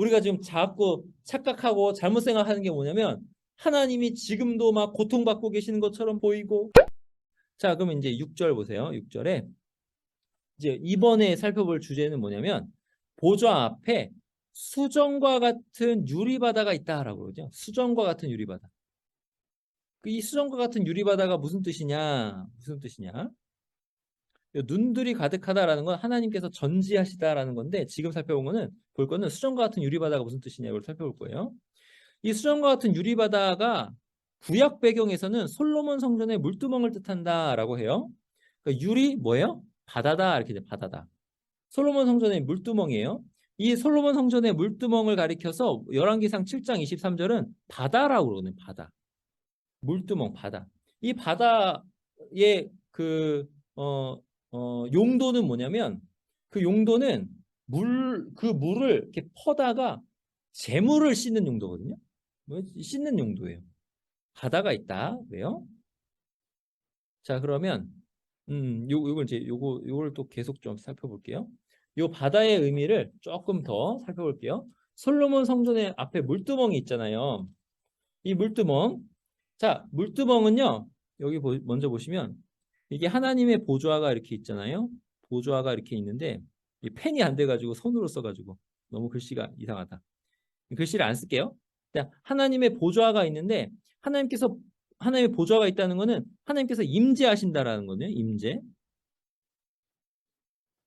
우리가 지금 자꾸 착각하고 잘못 생각하는 게 뭐냐면 하나님이 지금도 막 고통받고 계시는 것처럼 보이고. 자, 그러면 이제 6절 보세요. 6절에 이제 이번에 살펴볼 주제는 뭐냐면 보좌 앞에 수정과 같은 유리바다가 있다라고 그러죠. 수정과 같은 유리바다. 이 수정과 같은 유리바다가 무슨 뜻이냐? 무슨 뜻이냐? 눈들이 가득하다라는 건 하나님께서 전지하시다라는 건데, 지금 볼 거는 수정과 같은 유리바다가 무슨 뜻이냐를 살펴볼 거예요. 이 수정과 같은 유리바다가 구약 배경에서는 솔로몬 성전의 물두멍을 뜻한다라고 해요. 그러니까 유리 뭐예요? 바다다, 이렇게 돼. 바다다. 솔로몬 성전의 물두멍이에요. 이 솔로몬 성전의 물두멍을 가리켜서 열왕기상 7장 23절은 바다라고 그러거든요. 바다. 물두멍, 바다. 이 바다의 용도는 뭐냐면, 그 용도는 그 물을 이렇게 퍼다가 재물을 씻는 용도거든요. 씻는 용도예요. 바다가 있다. 왜요? 자, 그러면 요걸 또 계속 좀 살펴볼게요. 요 바다의 의미를 조금 더 살펴볼게요. 솔로몬 성전의 앞에 물두멍이 있잖아요. 이 물두멍. 자, 물두멍은요. 여기 먼저 보시면 이게 하나님의 보좌가 이렇게 있잖아요. 보좌가 이렇게 있는데 이 펜이 안 돼가지고 손으로 써가지고 너무 글씨가 이상하다. 글씨를 안 쓸게요. 하나님의 보좌가 있는데 하나님의 보좌가 있다는 것은 하나님께서 임재하신다라는 거네요. 임재.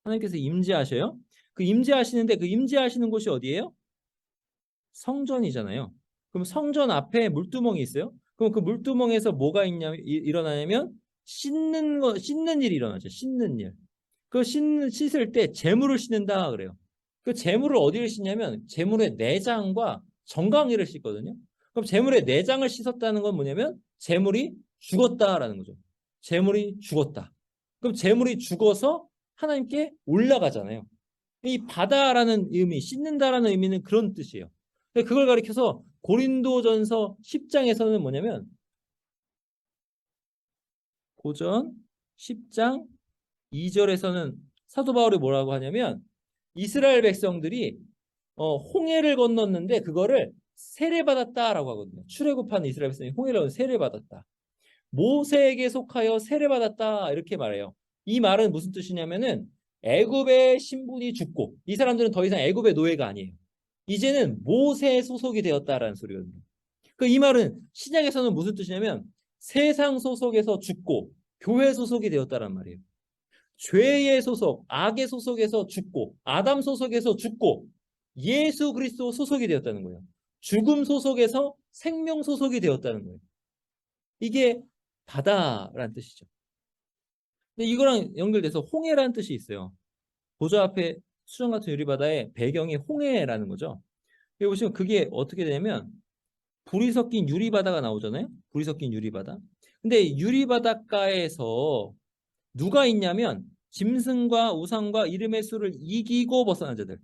하나님께서 임재하셔요. 그 임재하시는데 그 임재하시는 곳이 어디예요? 성전이잖아요. 그럼 성전 앞에 물두멍이 있어요. 그럼 그 물두멍에서 뭐가 일어나냐면 씻는 일이 일어나죠. 씻는 일. 씻을 때 재물을 씻는다 그래요. 그 재물을 어디를 씻냐면 재물의 내장과 정강이를 씻거든요. 그럼 재물의 내장을 씻었다는 건 뭐냐면 재물이 죽었다라는 거죠. 재물이 죽었다. 그럼 재물이 죽어서 하나님께 올라가잖아요. 이 바다라는 의미, 씻는다라는 의미는 그런 뜻이에요. 그걸 가리켜서 고린도전서 10장에서는 뭐냐면 고전 10장 2절에서는 사도 바울이 뭐라고 하냐면 이스라엘 백성들이 홍해를 건넜는데 그거를 세례받았다라고 하거든요. 출애굽한 이스라엘 백성이 홍해를 세례받았다. 모세에게 속하여 세례받았다 이렇게 말해요. 이 말은 무슨 뜻이냐면은 애굽의 신분이 죽고 이 사람들은 더 이상 애굽의 노예가 아니에요. 이제는 모세의 소속이 되었다라는 소리거든요. 이 말은 신약에서는 무슨 뜻이냐면 세상 소속에서 죽고 교회 소속이 되었다란 말이에요. 죄의 소속, 악의 소속에서 죽고 아담 소속에서 죽고 예수 그리스도 소속이 되었다는 거예요. 죽음 소속에서 생명 소속이 되었다는 거예요. 이게 바다라는 뜻이죠. 근데 이거랑 연결돼서 홍해라는 뜻이 있어요. 보좌 앞에 수정 같은 유리바다의 배경이 홍해라는 거죠. 여기 보시면 그게 어떻게 되냐면 불이 섞인 유리바다가 나오잖아요. 불이 섞인 유리바다. 근데 유리바닷가에서 누가 있냐면 짐승과 우상과 이름의 수를 이기고 벗어난 자들.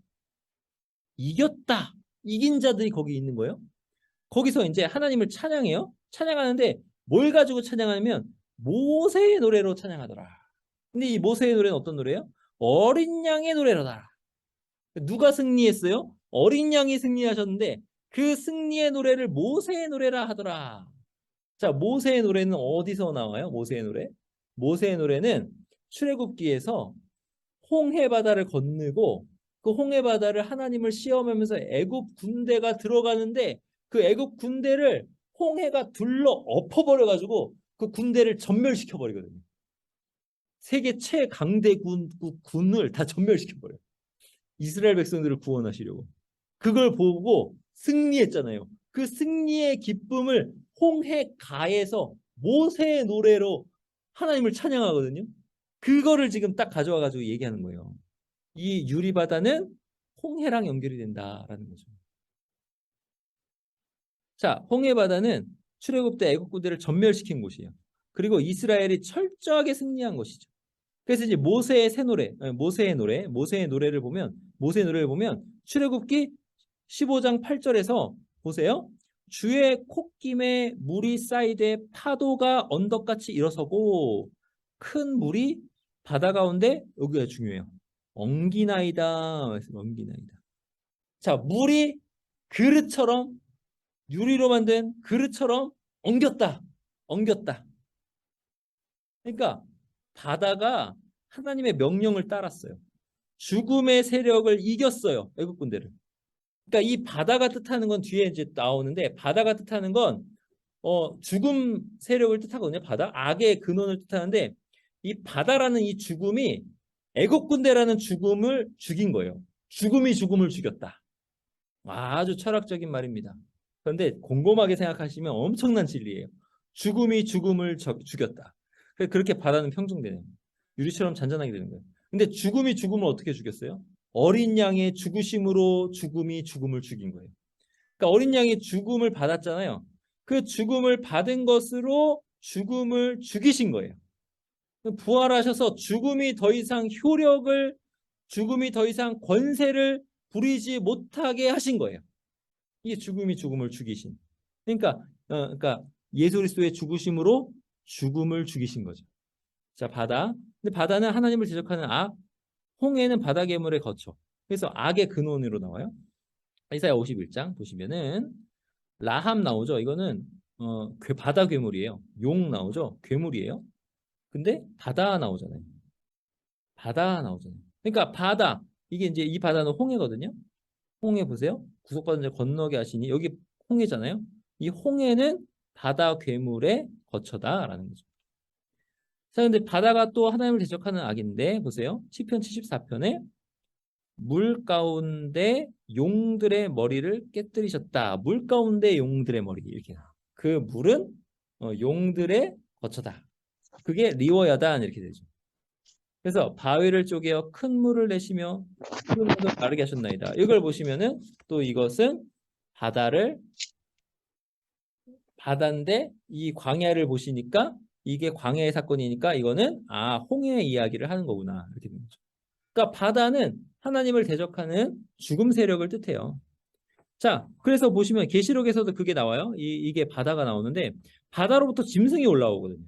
이겼다. 이긴 자들이 거기 있는 거예요. 거기서 이제 하나님을 찬양해요. 찬양하는데 뭘 가지고 찬양하냐면 모세의 노래로 찬양하더라. 근데 이 모세의 노래는 어떤 노래예요? 어린 양의 노래로다. 누가 승리했어요? 어린 양이 승리하셨는데 그 승리의 노래를 모세의 노래라 하더라. 자, 모세의 노래는 어디서 나와요? 모세의 노래? 모세의 노래는 출애굽기에서 홍해 바다를 건너고 그 홍해 바다를 하나님을 시험하면서 애굽 군대가 들어가는데 그 애굽 군대를 홍해가 둘러 엎어버려 가지고 그 군대를 전멸시켜 버리거든요. 세계 최강대군을 다 전멸시켜 버려요. 이스라엘 백성들을 구원하시려고. 그걸 보고 승리했잖아요. 그 승리의 기쁨을 홍해가에서 모세의 노래로 하나님을 찬양하거든요. 그거를 지금 딱 가져와 가지고 얘기하는 거예요. 이 유리바다는 홍해랑 연결이 된다라는 거죠. 자, 홍해바다는 출애굽 때 애국 군대를 전멸시킨 곳이에요. 그리고 이스라엘이 철저하게 승리한 것이죠. 그래서 이제 모세의 노래를 보면 출애굽기 15장 8절에서 보세요. 주의 콧김에 물이 쌓이되 파도가 언덕같이 일어서고 큰 물이 바다 가운데 여기가 중요해요. 엉기나이다. 엉기나이다. 자, 물이 그릇처럼 유리로 만든 그릇처럼 엉겼다. 엉겼다. 그러니까 바다가 하나님의 명령을 따랐어요. 죽음의 세력을 이겼어요. 애국 군대를. 그러니까 이 바다가 뜻하는 건 뒤에 이제 나오는데 바다가 뜻하는 건 죽음 세력을 뜻하거든요. 바다. 악의 근원을 뜻하는데 이 바다라는 이 죽음이 애국 군대라는 죽음을 죽인 거예요. 죽음이 죽음을 죽였다. 아주 철학적인 말입니다. 그런데 곰곰하게 생각하시면 엄청난 진리예요. 죽음이 죽음을 죽였다. 그렇게 바다는 평정되네요. 유리처럼 잔잔하게 되는 거예요. 근데 죽음이 죽음을 어떻게 죽였어요? 어린 양의 죽으심으로 죽음이 죽음을 죽인 거예요. 그러니까 어린 양이 죽음을 받았잖아요. 그 죽음을 받은 것으로 죽음을 죽이신 거예요. 부활하셔서 죽음이 더 이상 효력을, 죽음이 더 이상 권세를 부리지 못하게 하신 거예요. 이게 죽음이 죽음을 죽이신. 그러니까 예수 그리스도의 죽으심으로 죽음을 죽이신 거죠. 자, 바다. 근데 바다는 하나님을 대적하는 악, 홍해는 바다 괴물의 거처. 그래서 악의 근원으로 나와요. 이사야 51장 보시면은 라함 나오죠. 이거는 바다 괴물이에요. 용 나오죠. 괴물이에요. 근데 바다 나오잖아요. 바다 나오잖아요. 그러니까 바다, 이게 이제 이 바다는 홍해거든요. 홍해 보세요. 구속받은 자 건너게 하시니 여기 홍해잖아요. 이 홍해는 바다 괴물의 거처다라는 거죠. 자, 근데 바다가 또 하나님을 대적하는 악인데 보세요. 시편 74편에 물 가운데 용들의 머리를 깨뜨리셨다. 물 가운데 용들의 머리 이렇게 나와. 그 물은 용들의 거처다. 그게 리워야단 이렇게 되죠. 그래서 바위를 쪼개어 큰 물을 내시며 푸른 물도 마르게 하셨나이다. 이걸 보시면은 또 이것은 바다인데 이 광야를 보시니까 이게 광야의 사건이니까 이거는 홍해의 이야기를 하는 거구나 이렇게 되는 거죠. 그러니까 바다는 하나님을 대적하는 죽음 세력을 뜻해요. 자, 그래서 보시면 계시록에서도 그게 나와요. 이게 바다가 나오는데 바다로부터 짐승이 올라오거든요.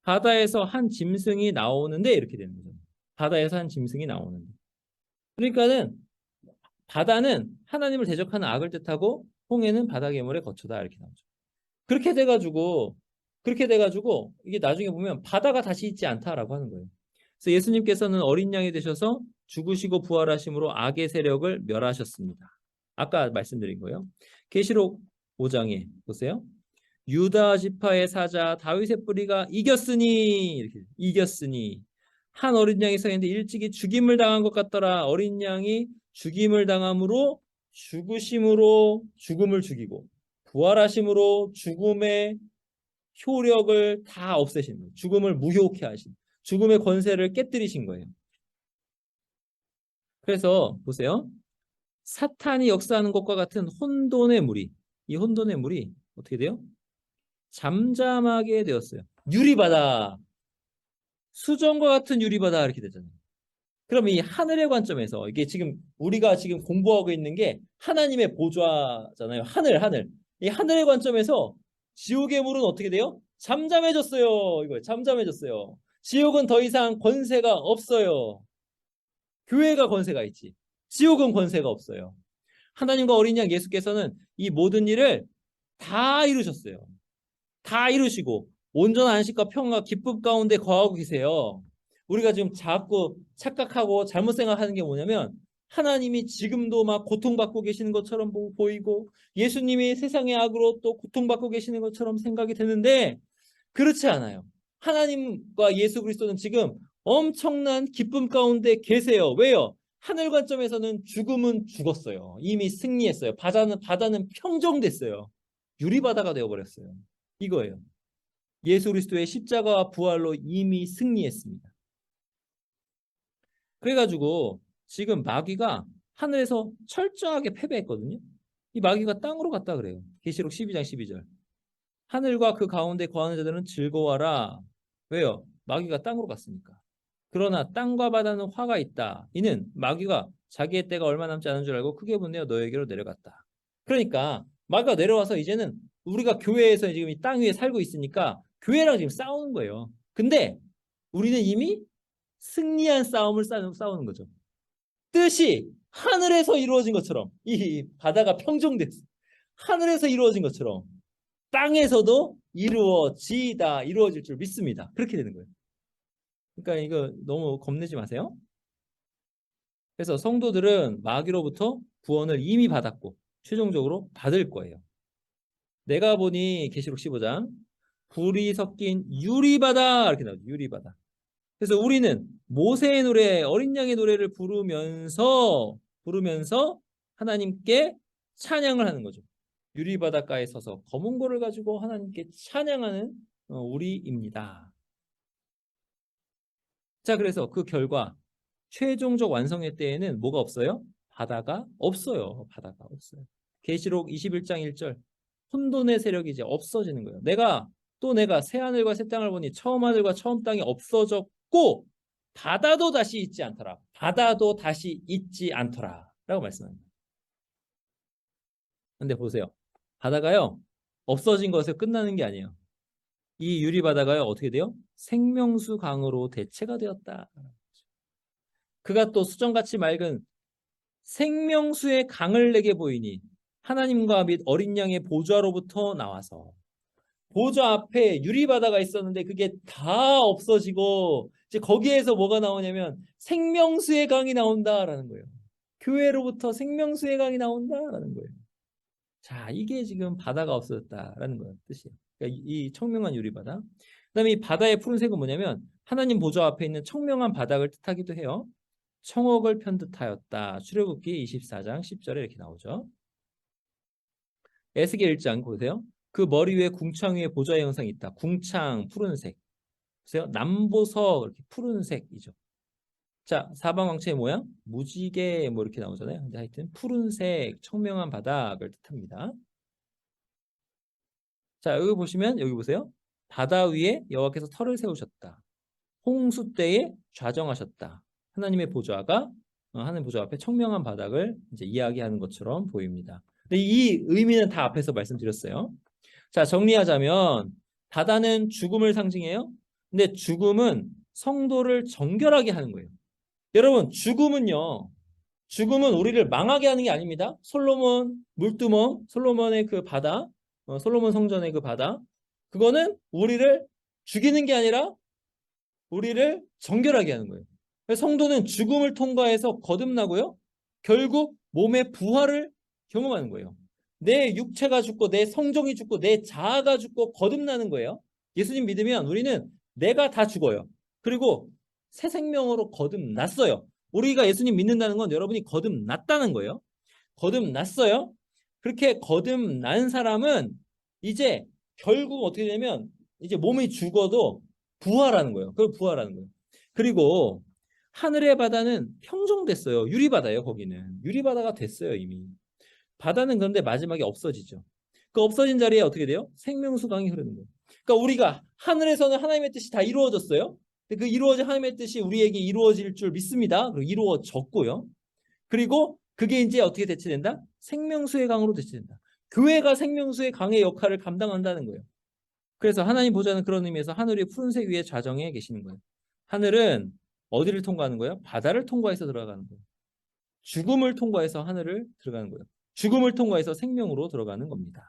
바다에서 한 짐승이 나오는데 이렇게 되는 거죠. 바다에서 한 짐승이 나오는데. 그러니까는 바다는 하나님을 대적하는 악을 뜻하고 홍해는 바다 괴물의 거처다 이렇게 나오죠. 그렇게 돼가지고 이게 나중에 보면 바다가 다시 있지 않다라고 하는 거예요. 그래서 예수님께서는 어린 양이 되셔서 죽으시고 부활하심으로 악의 세력을 멸하셨습니다. 아까 말씀드린 거예요. 계시록 5장에 보세요. 유다 지파의 사자 다윗의 뿌리가 이겼으니 이렇게 이겼으니 한 어린 양이 서 있는데 일찍이 죽임을 당한 것 같더라. 어린 양이 죽임을 당함으로 죽으심으로 죽음을 죽이고 부활하심으로 죽음의 효력을 다 없애신 거예요. 죽음을 무효케 하신 죽음의 권세를 깨뜨리신 거예요. 그래서 보세요. 사탄이 역사하는 것과 같은 혼돈의 무리, 이 혼돈의 물이 어떻게 돼요? 잠잠하게 되었어요. 유리바다, 수정과 같은 유리바다 이렇게 되잖아요. 그럼 이 하늘의 관점에서 이게 지금 우리가 지금 공부하고 있는 게 하나님의 보좌잖아요. 하늘. 이 하늘의 관점에서 지옥의 물은 어떻게 돼요? 잠잠해졌어요. 이거 잠잠해졌어요. 지옥은 더 이상 권세가 없어요. 교회가 권세가 있지. 지옥은 권세가 없어요. 하나님과 어린 양 예수께서는 이 모든 일을 다 이루셨어요. 다 이루시고 온전한 안식과 평화 기쁨 가운데 거하고 계세요. 우리가 지금 자꾸 착각하고 잘못 생각하는 게 뭐냐면 하나님이 지금도 막 고통받고 계시는 것처럼 보이고 예수님이 세상의 악으로 또 고통받고 계시는 것처럼 생각이 되는데 그렇지 않아요. 하나님과 예수 그리스도는 지금 엄청난 기쁨 가운데 계세요. 왜요? 하늘 관점에서는 죽음은 죽었어요. 이미 승리했어요. 바다는 평정됐어요. 유리바다가 되어버렸어요. 이거예요. 예수 그리스도의 십자가와 부활로 이미 승리했습니다. 그래가지고 지금 마귀가 하늘에서 철저하게 패배했거든요. 이 마귀가 땅으로 갔다 그래요. 계시록 12장 12절. 하늘과 그 가운데 거하는 자들은 즐거워라. 왜요? 마귀가 땅으로 갔으니까. 그러나 땅과 바다는 화가 있다. 이는 마귀가 자기의 때가 얼마 남지 않은 줄 알고 크게 분내어 너에게로 내려갔다. 그러니까 마귀가 내려와서 이제는 우리가 교회에서 지금 이 땅 위에 살고 있으니까 교회랑 지금 싸우는 거예요. 근데 우리는 이미 승리한 싸움을 싸우는 거죠. 뜻이 하늘에서 이루어진 것처럼 이 바다가 평정됐어. 하늘에서 이루어진 것처럼 땅에서도 이루어질 줄 믿습니다. 그렇게 되는 거예요. 그러니까 이거 너무 겁내지 마세요. 그래서 성도들은 마귀로부터 구원을 이미 받았고 최종적으로 받을 거예요. 내가 보니 계시록 15장 불이 섞인 유리바다 이렇게 나오죠. 유리바다. 그래서 우리는 모세의 노래, 어린 양의 노래를 부르면서 하나님께 찬양을 하는 거죠. 유리바닷가에 서서 검은 고를 가지고 하나님께 찬양하는 우리입니다. 자, 그래서 그 결과 최종적 완성의 때에는 뭐가 없어요? 바다가 없어요. 바다가 없어요. 계시록 21장 1절 혼돈의 세력이 이제 없어지는 거예요. 내가 새 하늘과 새 땅을 보니 처음 하늘과 처음 땅이 없어졌고 바다도 다시 있지 않더라. 바다도 다시 있지 않더라. 라고 말씀합니다. 근데 보세요. 바다가요. 없어진 것에 끝나는 게 아니에요. 이 유리바다가요. 어떻게 돼요? 생명수 강으로 대체가 되었다. 그가 또 수정같이 맑은 생명수의 강을 내게 보이니 하나님과 및 어린 양의 보좌로부터 나와서 보좌 앞에 유리바다가 있었는데 그게 다 없어지고 이제 거기에서 뭐가 나오냐면 생명수의 강이 나온다라는 거예요. 교회로부터 생명수의 강이 나온다라는 거예요. 자, 이게 지금 바다가 없어졌다라는 거예요. 뜻이에요. 그러니까 이 청명한 유리바다. 그다음에 이 바다의 푸른색은 뭐냐면 하나님 보좌 앞에 있는 청명한 바닥을 뜻하기도 해요. 청옥을 편듯하였다. 출애굽기 24장 10절에 이렇게 나오죠. 에스겔 1장 보세요. 그 머리 위에 궁창 위에 보좌의 형상이 있다. 궁창 푸른색. 보세요. 남보석 이렇게 푸른색이죠. 자, 사방왕체의 모양 무지개 뭐 이렇게 나오잖아요. 근데 하여튼 푸른색 청명한 바닥을 뜻합니다. 자, 여기 보시면 여기 보세요. 바다 위에 여호와께서 터를 세우셨다. 홍수 때에 좌정하셨다. 하나님의 보좌가 하나님 보좌 앞에 청명한 바닥을 이제 이야기하는 것처럼 보입니다. 근데 이 의미는 다 앞에서 말씀드렸어요. 자, 정리하자면 바다는 죽음을 상징해요. 근데 죽음은 성도를 정결하게 하는 거예요. 여러분, 죽음은 우리를 망하게 하는 게 아닙니다. 솔로몬 물두멍, 솔로몬의 그 바다, 솔로몬 성전의 그 바다, 그거는 우리를 죽이는 게 아니라 우리를 정결하게 하는 거예요. 성도는 죽음을 통과해서 거듭나고요. 결국 몸의 부활을 경험하는 거예요. 내 육체가 죽고 내 성정이 죽고 내 자아가 죽고 거듭나는 거예요. 예수님 믿으면 우리는 내가 다 죽어요. 그리고 새 생명으로 거듭났어요. 우리가 예수님 믿는다는 건 여러분이 거듭났다는 거예요. 거듭났어요. 그렇게 거듭난 사람은 이제 결국 어떻게 되냐면 이제 몸이 죽어도 부활하는 거예요. 그걸 부활하는 거예요. 그리고 하늘의 바다는 평정됐어요. 유리바다예요. 거기는 유리바다가 됐어요. 이미. 바다는 그런데 마지막에 없어지죠. 그 없어진 자리에 어떻게 돼요? 생명수 강이 흐르는 거예요. 그러니까 우리가 하늘에서는 하나님의 뜻이 다 이루어졌어요. 그 이루어진 하나님의 뜻이 우리에게 이루어질 줄 믿습니다. 그리고 이루어졌고요. 그리고 그게 이제 어떻게 대체된다? 생명수의 강으로 대체된다. 교회가 생명수의 강의 역할을 감당한다는 거예요. 그래서 하나님 보좌는 그런 의미에서 하늘 위 푸른색 위에 좌정해 계시는 거예요. 하늘은 어디를 통과하는 거예요? 바다를 통과해서 들어가는 거예요. 죽음을 통과해서 하늘을 들어가는 거예요. 죽음을 통과해서 생명으로 들어가는 겁니다.